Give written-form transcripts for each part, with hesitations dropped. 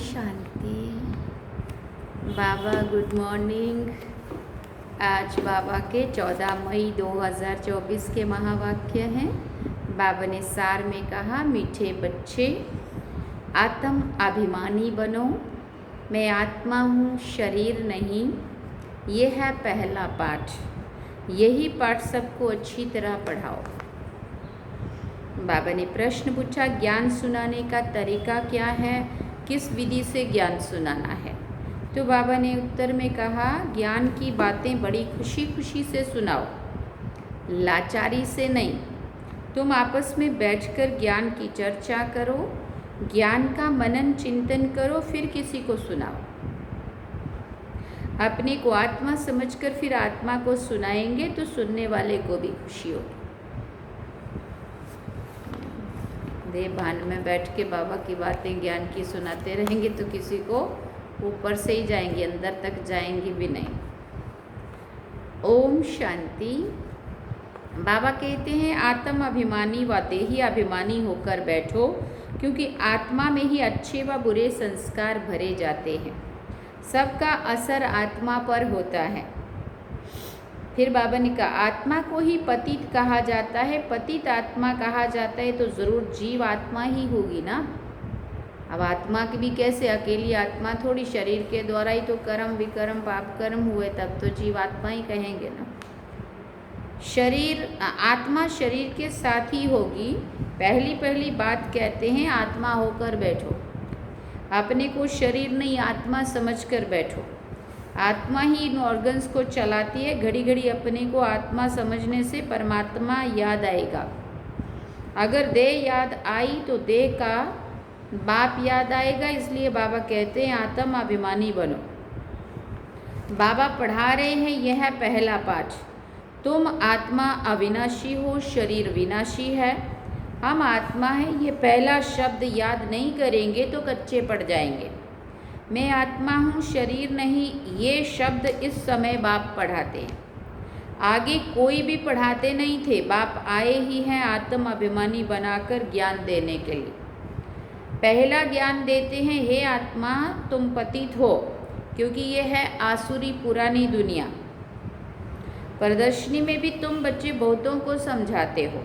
शांति। बाबा good morning. आज बाबा के 14 मई 2024 के महावाक्य हैं। बाबा ने सार में कहा, मीठे बच्चे आत्म अभिमानी बनो। मैं आत्मा हूँ, शरीर नहीं। ये है पहला पाठ। यही पाठ सबको अच्छी तरह पढ़ाओ। बाबा ने प्रश्न पूछा, ज्ञान सुनाने का तरीका क्या है, किस विधि से ज्ञान सुनाना है। तो बाबा ने उत्तर में कहा, ज्ञान की बातें बड़ी खुशी खुशी से सुनाओ, लाचारी से नहीं। तुम आपस में बैठकर ज्ञान की चर्चा करो, ज्ञान का मनन चिंतन करो, फिर किसी को सुनाओ। अपने को आत्मा समझकर फिर आत्मा को सुनाएंगे तो सुनने वाले को भी खुशी होगी। देव भान में बैठ के बाबा की बातें ज्ञान की सुनाते रहेंगे तो किसी को ऊपर से ही जाएंगे, अंदर तक जाएंगे भी नहीं। ओम शांति। बाबा कहते हैं, आत्म अभिमानी व देही अभिमानी होकर बैठो, क्योंकि आत्मा में ही अच्छे व बुरे संस्कार भरे जाते हैं। सबका असर आत्मा पर होता है। फिर बाबा ने कहा, आत्मा को ही पतित कहा जाता है। पतित आत्मा कहा जाता है तो ज़रूर जीव आत्मा ही होगी ना। अब आत्मा की भी कैसे, अकेली आत्मा थोड़ी, शरीर के द्वारा ही तो कर्म विकर्म पाप कर्म हुए, तब तो जीव आत्मा ही कहेंगे ना। आत्मा शरीर के साथ ही होगी। पहली बात कहते हैं, आत्मा होकर बैठो। अपने को शरीर नहीं आत्मा समझकर बैठो। आत्मा ही इन ऑर्गन्स को चलाती है। घड़ी घड़ी अपने को आत्मा समझने से परमात्मा याद आएगा। अगर देह याद आई तो देह का बाप याद आएगा। इसलिए बाबा कहते हैं, आत्म अभिमानी बनो। बाबा पढ़ा रहे हैं, यह है पहला पाठ। तुम आत्मा अविनाशी हो, शरीर विनाशी है। हम आत्मा हैं, ये पहला शब्द याद नहीं करेंगे तो कच्चे पड़ जाएंगे। मैं आत्मा हूँ, शरीर नहीं, ये शब्द इस समय बाप पढ़ाते हैं। आगे कोई भी पढ़ाते नहीं थे। बाप आए ही हैं आत्म अभिमानी बनाकर ज्ञान देने के लिए। पहला ज्ञान देते हैं, हे आत्मा तुम पतित हो, क्योंकि ये है आसुरी पुरानी दुनिया। प्रदर्शनी में भी तुम बच्चे बहुतों को समझाते हो,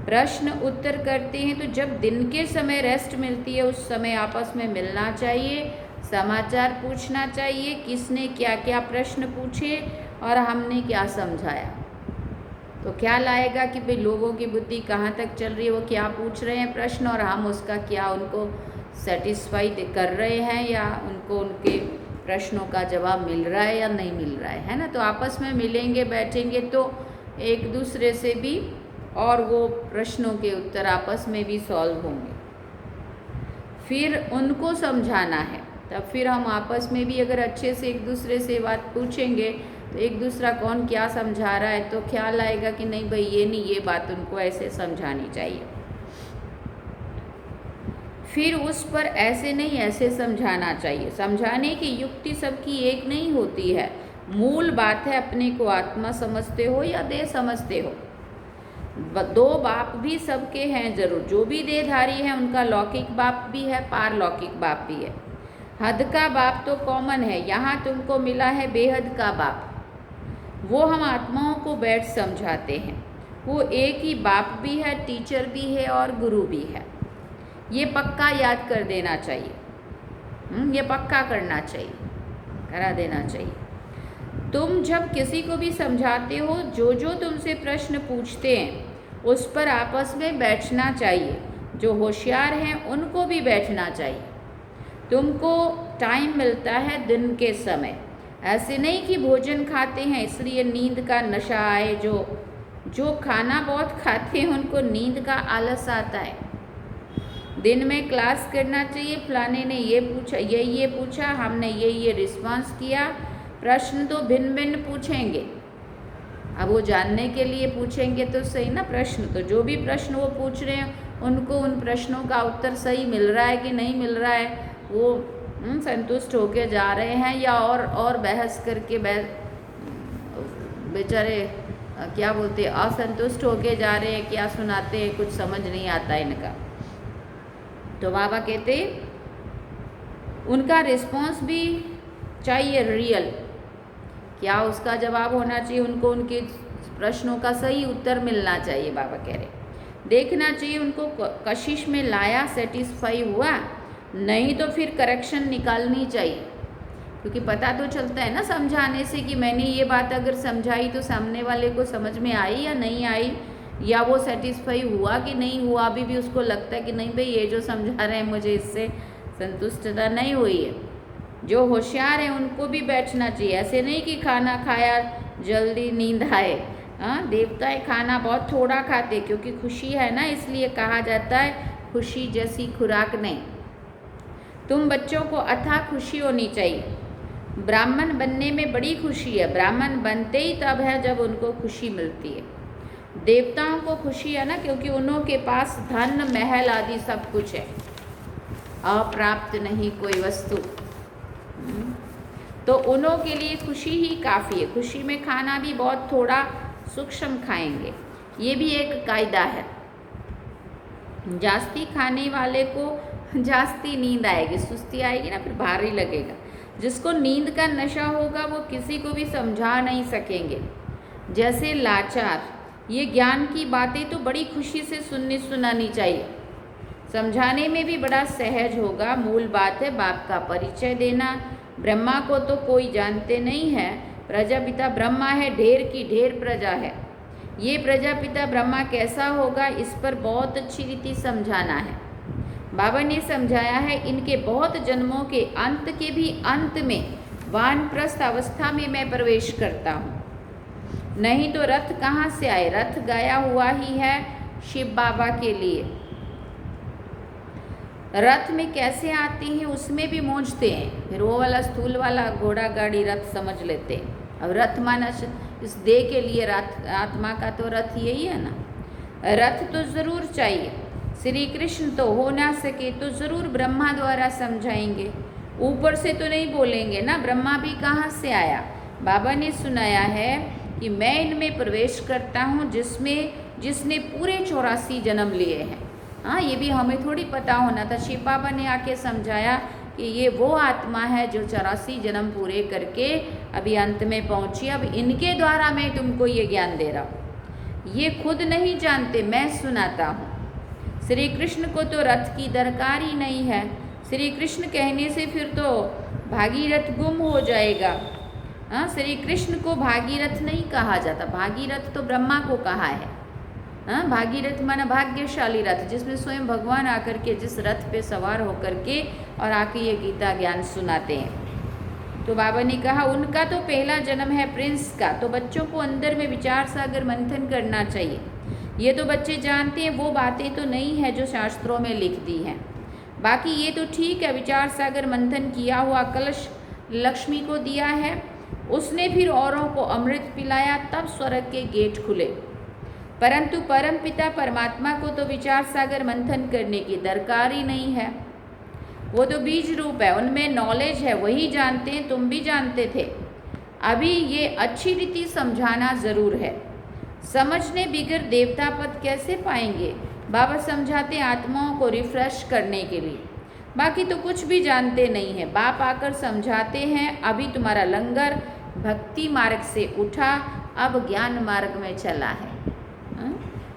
प्रश्न उत्तर करते हैं। तो जब दिन के समय रेस्ट मिलती है, उस समय आपस में मिलना चाहिए, समाचार पूछना चाहिए, किसने क्या क्या प्रश्न पूछे और हमने क्या समझाया। तो क्या लाएगा कि भाई लोगों की बुद्धि कहाँ तक चल रही है, वो क्या पूछ रहे हैं प्रश्न और हम उसका क्या उनको सेटिस्फाई कर रहे हैं, या उनको उनके प्रश्नों का जवाब मिल रहा है या नहीं मिल रहा है ना। तो आपस में मिलेंगे, बैठेंगे तो एक दूसरे से भी और वो प्रश्नों के उत्तर आपस में भी सॉल्व होंगे। फिर उनको समझाना है, तब फिर हम आपस में भी अगर अच्छे से एक दूसरे से बात पूछेंगे तो एक दूसरा कौन क्या समझा रहा है तो ख्याल आएगा कि नहीं भाई ये नहीं, ये बात उनको ऐसे समझानी चाहिए। फिर उस पर ऐसे नहीं ऐसे समझाना चाहिए। समझाने की युक्ति सबकी एक नहीं होती है। मूल बात है, अपने को आत्मा समझते हो या देह समझते हो। दो बाप भी सबके हैं जरूर। जो भी देहधारी है उनका लौकिक बाप भी है, पारलौकिक बाप भी है। हद का बाप तो कॉमन है, यहाँ तुमको मिला है बेहद का बाप। वो हम आत्माओं को बैठ समझाते हैं। वो एक ही बाप भी है, टीचर भी है और गुरु भी है। ये पक्का याद कर देना चाहिए। ये पक्का करना चाहिए, करा देना चाहिए। तुम जब किसी को भी समझाते हो, जो जो तुमसे प्रश्न पूछते हैं उस पर आपस में बैठना चाहिए। जो होशियार हैं उनको भी बैठना चाहिए। तुमको टाइम मिलता है दिन के समय, ऐसे नहीं कि भोजन खाते हैं इसलिए नींद का नशा आए। जो खाना बहुत खाते हैं उनको नींद का आलस आता है। दिन में क्लास करना चाहिए। फलाने ने ये पूछा, ये पूछा, हमने ये रिस्पांस किया। प्रश्न तो भिन्न भिन्न पूछेंगे। अब वो जानने के लिए पूछेंगे तो सही ना प्रश्न। तो जो भी प्रश्न वो पूछ रहे हैं उनको उन प्रश्नों का उत्तर सही मिल रहा है कि नहीं मिल रहा है, वो संतुष्ट होके जा रहे हैं या और बहस करके बेचारे क्या बोलते हैं, असंतुष्ट होके जा रहे हैं, क्या सुनाते हैं, कुछ समझ नहीं आता इनका। तो बाबा कहते उनका रिस्पॉन्स भी चाहिए रियल, क्या उसका जवाब होना चाहिए, उनको उनके प्रश्नों का सही उत्तर मिलना चाहिए। बाबा कह रहे देखना चाहिए उनको कशिश में लाया, सेटिस्फाई हुआ, नहीं तो फिर करेक्शन निकालनी चाहिए, क्योंकि पता तो चलता है ना समझाने से कि मैंने ये बात अगर समझाई तो सामने वाले को समझ में आई या नहीं आई, या वो सेटिस्फाई हुआ कि नहीं हुआ। अभी भी उसको लगता है कि नहीं भाई ये जो समझा रहे हैं मुझे इससे संतुष्टता नहीं हुई है। जो होशियार है उनको भी बैठना चाहिए, ऐसे नहीं कि खाना खाया जल्दी नींद आए। हाँ, देवताएं खाना बहुत थोड़ा खाते, क्योंकि खुशी है ना, इसलिए कहा जाता है खुशी जैसी खुराक नहीं। तुम बच्चों को अथाह खुशी होनी चाहिए। ब्राह्मण बनने में बड़ी खुशी है, ब्राह्मण बनते ही तब है जब उनको खुशी मिलती है। देवताओं को खुशी है ना, क्योंकि उन्हों के पास धन महल आदि सब कुछ है, अप्राप्त नहीं कोई वस्तु। तो उन्हों के लिए खुशी ही काफ़ी है। खुशी में खाना भी बहुत थोड़ा सूक्ष्म खाएंगे, ये भी एक कायदा है। जास्ती खाने वाले को जास्ती नींद आएगी, सुस्ती आएगी ना, फिर भारी लगेगा। जिसको नींद का नशा होगा वो किसी को भी समझा नहीं सकेंगे। जैसे लाचार, ये ज्ञान की बातें तो बड़ी खुशी से सुनानी चाहिए, समझाने में भी बड़ा सहज होगा। मूल बात है बाप का परिचय देना। ब्रह्मा को तो कोई जानते नहीं है, प्रजापिता ब्रह्मा है, ढेर की ढेर प्रजा है। ये प्रजापिता ब्रह्मा कैसा होगा, इस पर बहुत अच्छी रीति समझाना है। बाबा ने समझाया है इनके बहुत जन्मों के अंत के भी अंत में वानप्रस्थ अवस्था में मैं प्रवेश करता हूँ, नहीं तो रथ कहाँ से आए। रथ गया हुआ ही है शिव बाबा के लिए। रथ में कैसे आते हैं उसमें भी मूंझते हैं, फिर वो वाला स्थूल वाला घोड़ा गाड़ी रथ समझ लेते हैं। अब रथ माना इस देह के लिए, रथ आत्मा का तो रथ यही है ना। रथ तो ज़रूर चाहिए। श्री कृष्ण तो हो ना सके तो ज़रूर ब्रह्मा द्वारा समझाएंगे, ऊपर से तो नहीं बोलेंगे ना। ब्रह्मा भी कहाँ से आया, बाबा ने सुनाया है कि मैं इनमें प्रवेश करता हूँ जिसने पूरे 84 जन्म लिए हैं। हाँ, ये भी हमें थोड़ी पता होना था। शिव बाबा ने आके समझाया कि ये वो आत्मा है जो 84 जन्म पूरे करके अभी अंत में पहुँची। अब इनके द्वारा मैं तुमको ये ज्ञान दे रहा हूँ, ये खुद नहीं जानते, मैं सुनाता हूँ। श्री कृष्ण को तो रथ की दरकार ही नहीं है। श्री कृष्ण कहने से फिर तो भागीरथ गुम हो जाएगा। हाँ, श्री कृष्ण को भागीरथ नहीं कहा जाता, भागीरथ तो ब्रह्मा को कहा है। हाँ, भागीरथ माना भाग्यशाली रथ, जिसमें स्वयं भगवान आकर के जिस रथ पे सवार होकर के और आके ये गीता ज्ञान सुनाते हैं। तो बाबा ने कहा उनका तो पहला जन्म है प्रिंस का, तो बच्चों को अंदर में विचार सागर मंथन करना चाहिए। ये तो बच्चे जानते हैं, वो बातें तो नहीं है जो शास्त्रों में लिख दी हैं। बाकी ये तो ठीक है, विचार सागर मंथन किया हुआ कलश लक्ष्मी को दिया है, उसने फिर औरों को अमृत पिलाया, तब स्वर्ग के गेट खुले। परंतु परम पिता परमात्मा को तो विचार सागर मंथन करने की दरकार ही नहीं है। वो तो बीज रूप है, उनमें नॉलेज है, वही जानते हैं, तुम भी जानते थे। अभी ये अच्छी रीति समझाना ज़रूर है। समझने बिगर देवता पद कैसे पाएंगे। बाबा समझाते आत्माओं को रिफ्रेश करने के लिए, बाकी तो कुछ भी जानते नहीं हैं। बाप आकर समझाते हैं अभी तुम्हारा लंगर भक्ति मार्ग से उठा, अब ज्ञान मार्ग में चला है।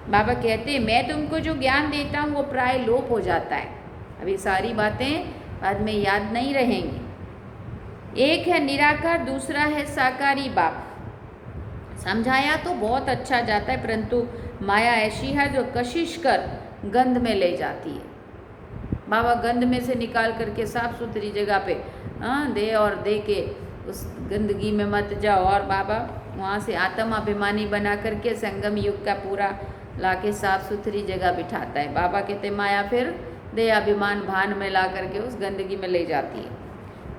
बाबा कहते हैं मैं तुमको जो ज्ञान देता हूँ वो प्राय लोप हो जाता है, अभी सारी बातें बाद में याद नहीं रहेंगी। एक है निराकार, दूसरा है साकारी। बाप समझाया तो बहुत अच्छा जाता है, परंतु माया ऐसी है जो कशिश कर गंध में ले जाती है। बाबा गंध में से निकाल करके साफ सुथरी जगह पे दे, और दे के उस गंदगी में मत जाओ। और बाबा वहाँ से आत्म अभिमानी बना करके संगम युग का पूरा लाके साफ सुथरी जगह बिठाता है। बाबा कहते माया फिर दे अभिमान भान में ला करके उस गंदगी में ले जाती है,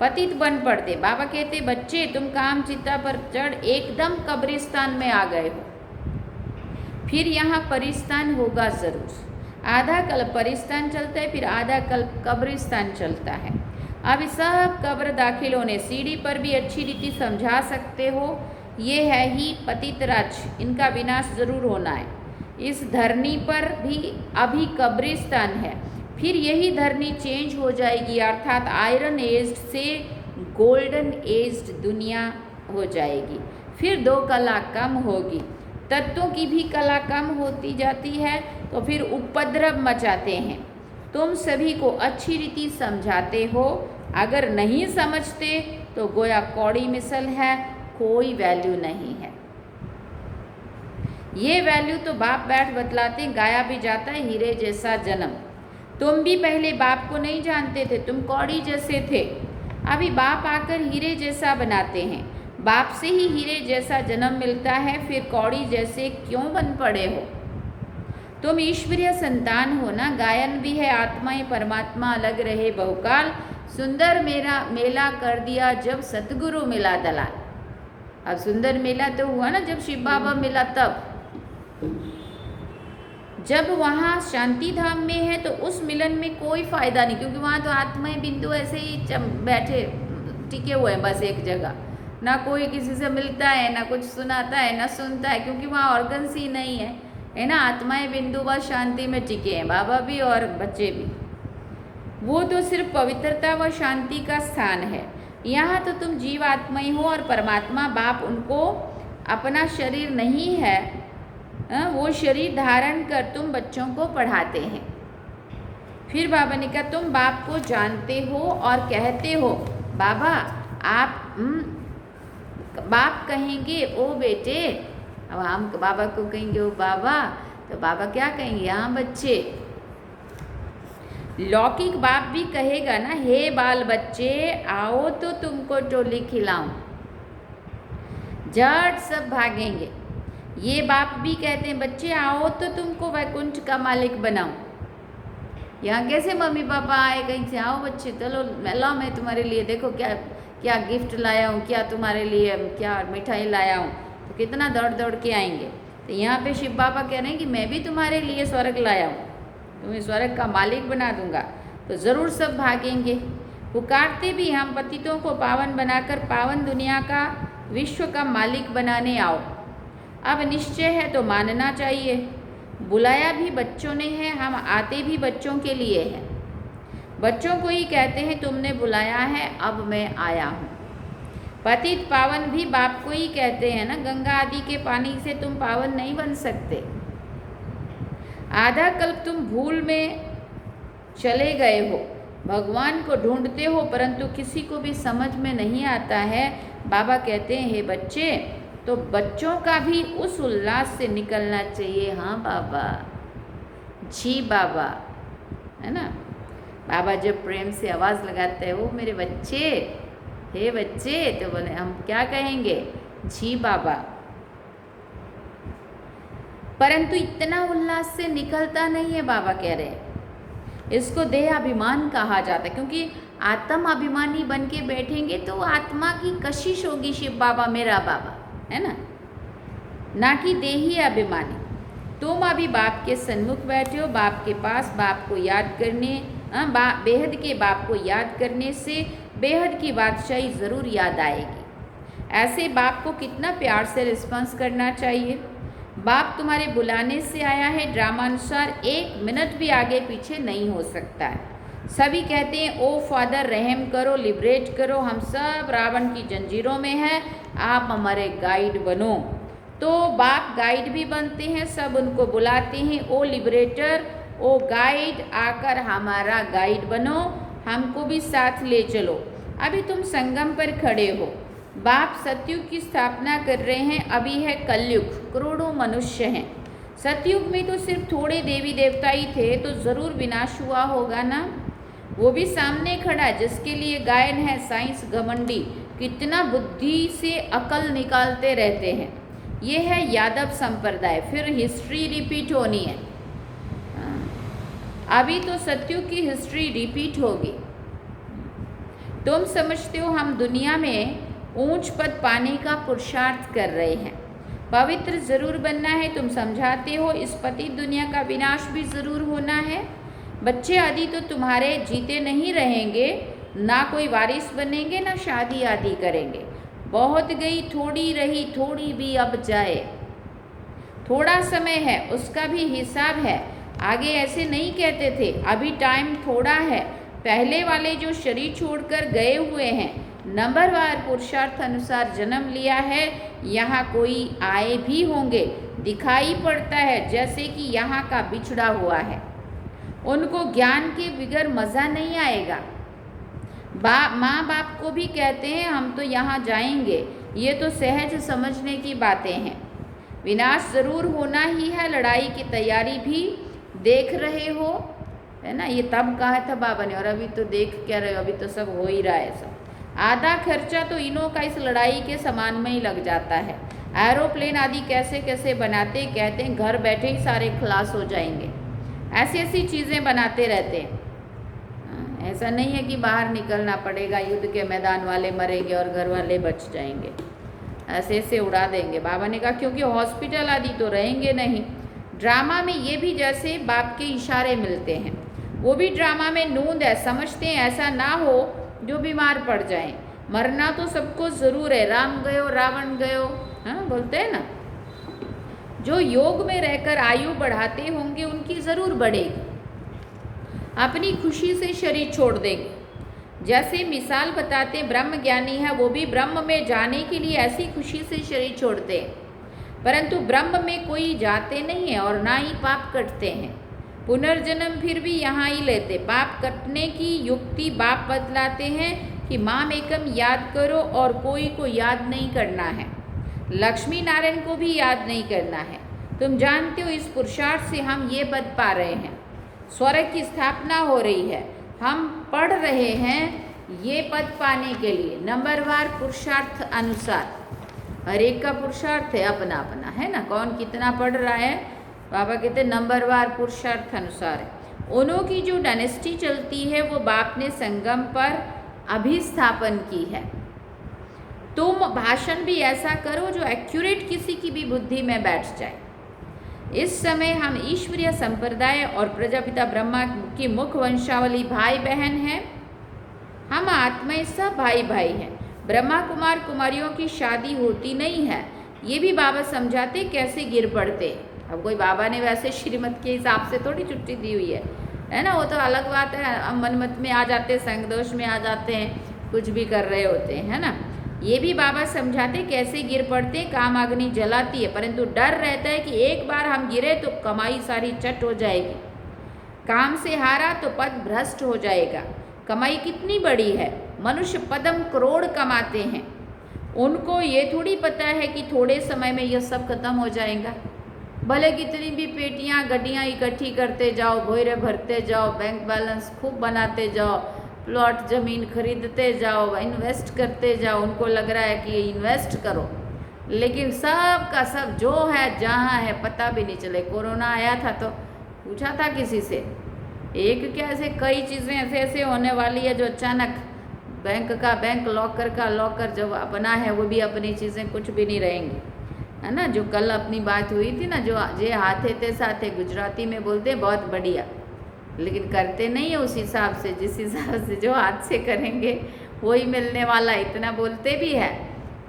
पतित बन पड़ते। बाबा कहते बच्चे तुम काम चिता पर चढ़ एकदम कब्रिस्तान में आ गए हो, फिर यहाँ परिस्तान होगा ज़रूर। आधा कल्प परिस्तान चलता है, फिर आधा कल्प कब्रिस्तान चलता है। अब सब कब्र दाखिल होने, सीढ़ी पर भी अच्छी रीति समझा सकते हो। ये है ही पतित राज, इनका विनाश जरूर होना है। इस धरनी पर भी अभी कब्रिस्तान है, फिर यही धरनी चेंज हो जाएगी, अर्थात आयरन एज्ड से गोल्डन एज्ड दुनिया हो जाएगी। फिर 2 कला कम होगी, तत्वों की भी कला कम होती जाती है, तो फिर उपद्रव मचाते हैं। तुम सभी को अच्छी रीति समझाते हो, अगर नहीं समझते तो गोया कौड़ी मिसल है, कोई वैल्यू नहीं है। ये वैल्यू तो बाप बैठ बतलाते, गाया भी जाता है हीरे जैसा जन्म। तुम भी पहले बाप को नहीं जानते थे, तुम कौड़ी जैसे थे, अभी बाप आकर हीरे जैसा बनाते हैं। बाप से ही हीरे जैसा जन्म मिलता है, फिर कौड़ी जैसे क्यों बन पड़े हो? तुम ईश्वरीय संतान हो ना, गायन भी है आत्माएं परमात्मा अलग रहे बहुकाल, सुंदर मेरा मेला कर दिया जब सतगुरु मिला दलाल। अब सुंदर मेला तो हुआ ना जब शिव बाबा मिला तब। जब वहाँ शांति धाम में है तो उस मिलन में कोई फायदा नहीं, क्योंकि वहाँ तो आत्माएं बिंदु ऐसे ही बैठे टिके हुए हैं बस एक जगह, ना कोई किसी से मिलता है, ना कुछ सुनाता है, ना सुनता है, क्योंकि वहाँ ऑर्गन्स ही नहीं है ना। आत्माएं बिंदु बस शांति में टिके हैं, बाबा भी और बच्चे भी। वो तो सिर्फ पवित्रता व शांति का स्थान है। यहाँ तो तुम जीव आत्माएं हो और परमात्मा बाप उनको अपना शरीर नहीं है, वो शरीर धारण कर तुम बच्चों को पढ़ाते हैं। फिर बाबा ने कहा तुम बाप को जानते हो और कहते हो बाबा आप बाप कहेंगे ओ बेटे, अब हम बाबा को कहेंगे ओ बाबा, तो बाबा क्या कहेंगे, हाँ बच्चे। लौकिक बाप भी कहेगा ना, हे बाल बच्चे आओ तो तुमको टोली खिलाऊं, झट सब भागेंगे। ये बाप भी कहते हैं बच्चे आओ तो तुमको वैकुंठ का मालिक बनाऊं। यहाँ कैसे मम्मी पापा आए कहीं से, आओ बच्चे चलो लाओ मैं तुम्हारे लिए, देखो क्या क्या गिफ्ट लाया हूँ, क्या तुम्हारे लिए क्या मिठाई लाया हूँ, तो कितना दौड़ दौड़ के आएंगे। तो यहाँ पे शिव बाबा कह रहे हैं कि मैं भी तुम्हारे लिए स्वर्ग लाया हूँ, तुम्हें स्वर्ग का मालिक बना दूंगा। तो ज़रूर सब भागेंगे। पुकारते भी हम पतितों को पावन बनाकर पावन दुनिया का विश्व का मालिक बनाने आओ। अब निश्चय है तो मानना चाहिए, बुलाया भी बच्चों ने है, हम आते भी बच्चों के लिए हैं। बच्चों को ही कहते हैं तुमने बुलाया है अब मैं आया हूँ। पतित पावन भी बाप को ही कहते हैं ना, गंगा आदि के पानी से तुम पावन नहीं बन सकते। आधा कल्प तुम भूल में चले गए हो, भगवान को ढूंढते हो परंतु किसी को भी समझ में नहीं आता है। बाबा कहते हैं हे बच्चे, तो बच्चों का भी उस उल्लास से निकलना चाहिए। हाँ बाबा, जी बाबा, है ना। बाबा जब प्रेम से आवाज़ लगाते हैं वो मेरे बच्चे, हे बच्चे, तो बोले हम क्या कहेंगे, जी बाबा। परंतु इतना उल्लास से निकलता नहीं है, बाबा कह रहे हैं। इसको देह अभिमान कहा जाता है, क्योंकि आत्म अभिमानी बन के बैठेंगे तो आत्मा की कशिश होगी, शिव बाबा मेरा बाबा, है ना कि देही अभिमानी। तुम अभी बाप के सन्मुख बैठे हो, बाप के पास, बाप को याद करने, बेहद के बाप को याद करने से बेहद की बादशाही ज़रूर याद आएगी। ऐसे बाप को कितना प्यार से रिस्पॉन्स करना चाहिए। बाप तुम्हारे बुलाने से आया है, ड्रामानुसार 1 मिनट भी आगे पीछे नहीं हो सकता है। सभी कहते हैं ओ फादर रहम करो, लिबरेट करो, हम सब रावण की जंजीरों में हैं, आप हमारे गाइड बनो। तो बाप गाइड भी बनते हैं, सब उनको बुलाते हैं ओ लिबरेटर, ओ गाइड, आकर हमारा गाइड बनो, हमको भी साथ ले चलो। अभी तुम संगम पर खड़े हो, बाप सतयुग की स्थापना कर रहे हैं, अभी है कलयुग, करोड़ों मनुष्य हैं। सतयुग में तो सिर्फ थोड़े देवी देवता ही थे, तो ज़रूर विनाश हुआ होगा ना। वो भी सामने खड़ा है, जिसके लिए गायन है साइंस घमंडी, कितना बुद्धि से अकल निकालते रहते हैं। ये है यादव संप्रदाय, फिर हिस्ट्री रिपीट होनी है। अभी तो सतयुग की हिस्ट्री रिपीट होगी। तुम समझते हो हम दुनिया में ऊंच पद पाने का पुरुषार्थ कर रहे हैं, पवित्र जरूर बनना है। तुम समझाते हो इस पतित दुनिया का विनाश भी जरूर होना है। बच्चे आदि तो तुम्हारे जीते नहीं रहेंगे, ना कोई वारिस बनेंगे, ना शादी आदि करेंगे। बहुत गई थोड़ी रही, थोड़ी भी अब जाए। थोड़ा समय है, उसका भी हिसाब है। आगे ऐसे नहीं कहते थे, अभी टाइम थोड़ा है, पहले वाले जो शरीर छोड़कर गए हुए हैं, नंबरवार पुरुषार्थ अनुसार जन्म लिया है, यहाँ कोई आए भी होंगे, दिखाई पड़ता है जैसे कि यहाँ का बिछड़ा हुआ है। उनको ज्ञान के बगैर मज़ा नहीं आएगा। माँ बाप को भी कहते हैं हम तो यहाँ जाएंगे, ये तो सहज समझने की बातें हैं। विनाश ज़रूर होना ही है, लड़ाई की तैयारी भी देख रहे हो, है ना। ये तब कहा था बाबा ने, और अभी तो देख क्या रहे हो, अभी तो सब हो ही रहा है सब। आधा खर्चा तो इनों का इस लड़ाई के सामान में ही लग जाता है। एरोप्लेन आदि कैसे कैसे बनाते, कहते हैं घर बैठे ही सारे खलास हो जाएंगे, ऐसी ऐसी चीज़ें बनाते रहते हैं। ऐसा नहीं है कि बाहर निकलना पड़ेगा, युद्ध के मैदान वाले मरेंगे और घर वाले बच जाएंगे, ऐसे ऐसे उड़ा देंगे। बाबा ने कहा क्योंकि हॉस्पिटल आदि तो रहेंगे नहीं। ड्रामा में ये भी जैसे बाप के इशारे मिलते हैं, वो भी ड्रामा में नूंद है, समझते हैं ऐसा ना हो जो बीमार पड़ जाएं। मरना तो सबको ज़रूर है, राम गयो रावण गयो, हाँ बोलते हैं ना। जो योग में रहकर आयु बढ़ाते होंगे उनकी ज़रूर बढ़ेगी, अपनी खुशी से शरीर छोड़ देंगे। जैसे मिसाल बताते ब्रह्म ज्ञानी है, वो भी ब्रह्म में जाने के लिए ऐसी खुशी से शरीर छोड़ते हैं, परंतु ब्रह्म में कोई जाते नहीं है और ना ही पाप कटते हैं। पुनर्जन्म फिर भी यहाँ ही लेते। पाप कटने की युक्ति बाप बतलाते हैं कि माम एकम याद करो और कोई को याद नहीं करना है, लक्ष्मी नारायण को भी याद नहीं करना है। तुम जानते हो इस पुरुषार्थ से हम ये पद पा रहे हैं, स्वर्ग की स्थापना हो रही है, हम पढ़ रहे हैं ये पद पाने के लिए। नंबरवार पुरुषार्थ अनुसार, हर एक का पुरुषार्थ है अपना अपना, है ना। कौन कितना पढ़ रहा है, बाबा कहते नंबरवार पुरुषार्थ अनुसार है। उन्हों की जो डायनेस्टी चलती है वो बाप ने संगम पर अभिस्थापन की है। तुम भाषण भी ऐसा करो जो एक्यूरेट किसी की भी बुद्धि में बैठ जाए। इस समय हम ईश्वरीय संप्रदाय और प्रजापिता ब्रह्मा की मुख वंशावली भाई बहन हैं। हम आत्माएं सब भाई भाई हैं। ब्रह्मा कुमार कुमारियों की शादी होती नहीं है, ये भी बाबा समझाते कैसे गिर पड़ते। अब कोई बाबा ने वैसे श्रीमत के हिसाब से थोड़ी छुट्टी दी हुई है ना, वो तो अलग बात है। हम मनमत में आ जाते, संग दोष में आ जाते हैं, कुछ भी कर रहे होते हैं, है ना। ये भी बाबा समझाते कैसे गिर पड़ते हैं। काम अग्नि जलाती है, परंतु डर रहता है कि एक बार हम गिरे तो कमाई सारी चट हो जाएगी। काम से हारा तो पद भ्रष्ट हो जाएगा। कमाई कितनी बड़ी है, मनुष्य पदम करोड़ कमाते हैं, उनको ये थोड़ी पता है कि थोड़े समय में यह सब खत्म हो जाएगा। भले कितनी भी पेटियां गड्डियां इकट्ठी करते जाओ, भोरे भरते जाओ, बैंक बैलेंस खूब बनाते जाओ, प्लॉट ज़मीन खरीदते जाओ, इन्वेस्ट करते जाओ, उनको लग रहा है कि इन्वेस्ट करो, लेकिन सब का सब जो है जहाँ है पता भी नहीं चले। कोरोना आया था तो पूछा था किसी से, एक क्या ऐसे कई चीज़ें ऐसे ऐसे होने वाली है जो अचानक बैंक का बैंक, लॉकर का लॉकर जो अपना है वो भी अपनी चीज़ें कुछ भी नहीं रहेंगी, है ना। जो कल अपनी बात हुई थी ना, जो जे हाथे थे साथे, गुजराती में बोलते हैं बहुत बढ़िया, लेकिन करते नहीं है उस हिसाब से, जिस हिसाब से जो हाथ से करेंगे वही मिलने वाला। इतना बोलते भी है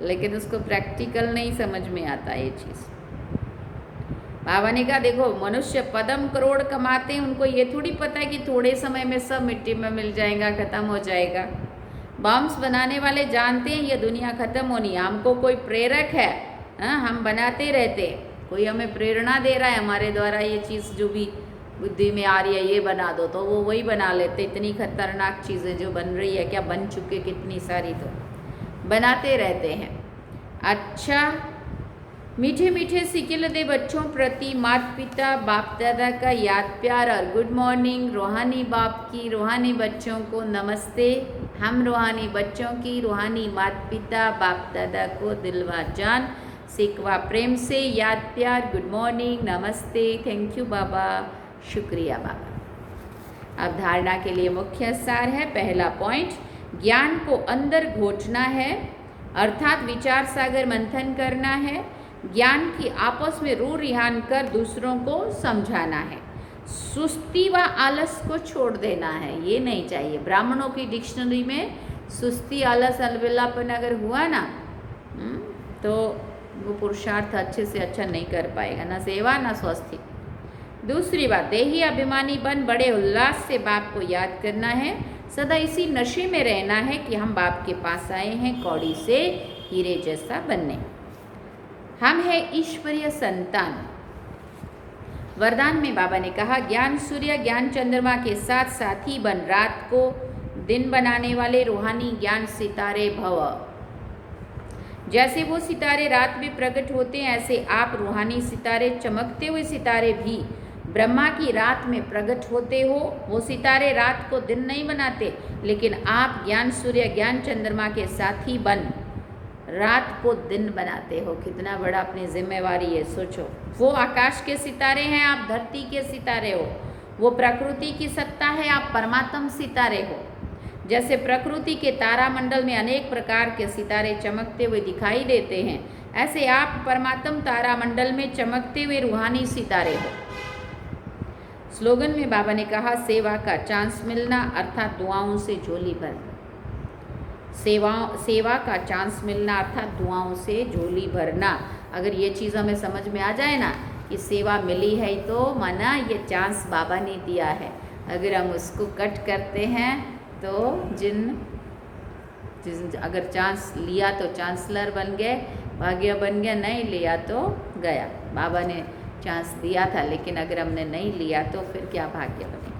लेकिन उसको प्रैक्टिकल नहीं समझ में आता ये चीज़। बाबा ने कहा देखो मनुष्य पदम करोड़ कमाते हैं, उनको ये थोड़ी पता है कि थोड़े समय में सब मिट्टी में मिल जाएगा, ख़त्म हो जाएगा। बॉम्ब्स बनाने वाले जानते हैं ये दुनिया ख़त्म होनी है, हमको कोई प्रेरक है, हाँ हम बनाते रहते, कोई हमें प्रेरणा दे रहा है हमारे द्वारा, ये चीज़ जो भी बुद्धि में आ रही है ये बना दो, तो वो वही बना लेते। इतनी खतरनाक चीज़ें जो बन रही है, क्या बन चुके कितनी सारी, तो बनाते रहते हैं। अच्छा, मीठे मीठे सिकिल दे बच्चों प्रति माता पिता बाप दादा का याद प्यार और गुड मॉर्निंग। रूहानी बाप की रूहानी बच्चों को नमस्ते। हम रूहानी बच्चों की रूहानी माता पिता बाप दादा को दिलवा जान सिकवा प्रेम से याद प्यार, गुड मॉर्निंग, नमस्ते, थैंक यू बाबा, शुक्रिया बाबा। अब धारणा के लिए मुख्य सार है। पहला पॉइंट, ज्ञान को अंदर घोटना है, अर्थात विचार सागर मंथन करना है। ज्ञान की आपस में रू रिहान कर दूसरों को समझाना है। सुस्ती व आलस को छोड़ देना है, ये नहीं चाहिए। ब्राह्मणों की डिक्शनरी में सुस्ती आलस अलविलापन अगर हुआ ना तो वो पुरुषार्थ अच्छे से अच्छा नहीं कर पाएगा, ना सेवा ना स्वस्थी। दूसरी बात, देही अभिमानी बन बड़े उल्लास से बाप को याद करना है। सदा इसी नशे में रहना है कि हम बाप के पास आए हैं कौड़ी से हीरे जैसा बनने। हम है ईश्वरीय संतान। वरदान में बाबा ने कहा, ज्ञान सूर्य ज्ञान चंद्रमा के साथ साथी बन रात को दिन बनाने वाले रूहानी ज्ञान सितारे भव। जैसे वो सितारे रात में प्रकट होते हैं, ऐसे आप रूहानी सितारे, चमकते हुए सितारे भी ब्रह्मा की रात में प्रकट होते हो। वो सितारे रात को दिन नहीं बनाते, लेकिन आप ज्ञान सूर्य ज्ञान चंद्रमा के साथी बन रात को दिन बनाते हो। कितना बड़ा अपनी जिम्मेवारी है, सोचो। वो आकाश के सितारे हैं, आप धरती के सितारे हो। वो प्रकृति की सत्ता है, आप परमात्म सितारे हो। जैसे प्रकृति के तारामंडल में अनेक प्रकार के सितारे चमकते हुए दिखाई देते हैं, ऐसे आप परमात्म तारामंडल में चमकते हुए रूहानी सितारे हो। स्लोगन में बाबा ने कहा, सेवा का चांस मिलना अर्थात दुआओं से झोली भरना। सेवा का चांस मिलना अर्थात दुआओं से झोली भरना। अगर ये चीज़ हमें समझ में आ जाए ना कि सेवा मिली है तो माना ये चांस बाबा ने दिया है। अगर हम उसको कट करते हैं तो अगर चांस लिया तो चांसलर बन गए, भाग्य बन गया, नहीं लिया तो गया। बाबा ने चांस दिया था, लेकिन अगर हमने नहीं लिया तो फिर क्या भाग्य बने।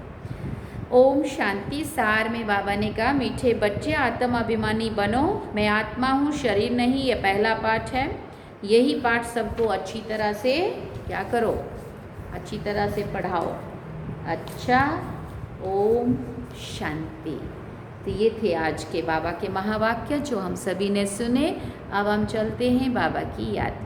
ओम शांति। सार में बाबा ने कहा, मीठे बच्चे आत्म अभिमानी बनो। मैं आत्मा हूँ, शरीर नहीं। ये पहला पाठ है। यही पाठ सबको अच्छी तरह से क्या करो, अच्छी तरह से पढ़ाओ। अच्छा, ओम शांति। तो ये थे आज के बाबा के महावाक्य जो हम सभी ने सुने। अब हम चलते हैं बाबा की याद।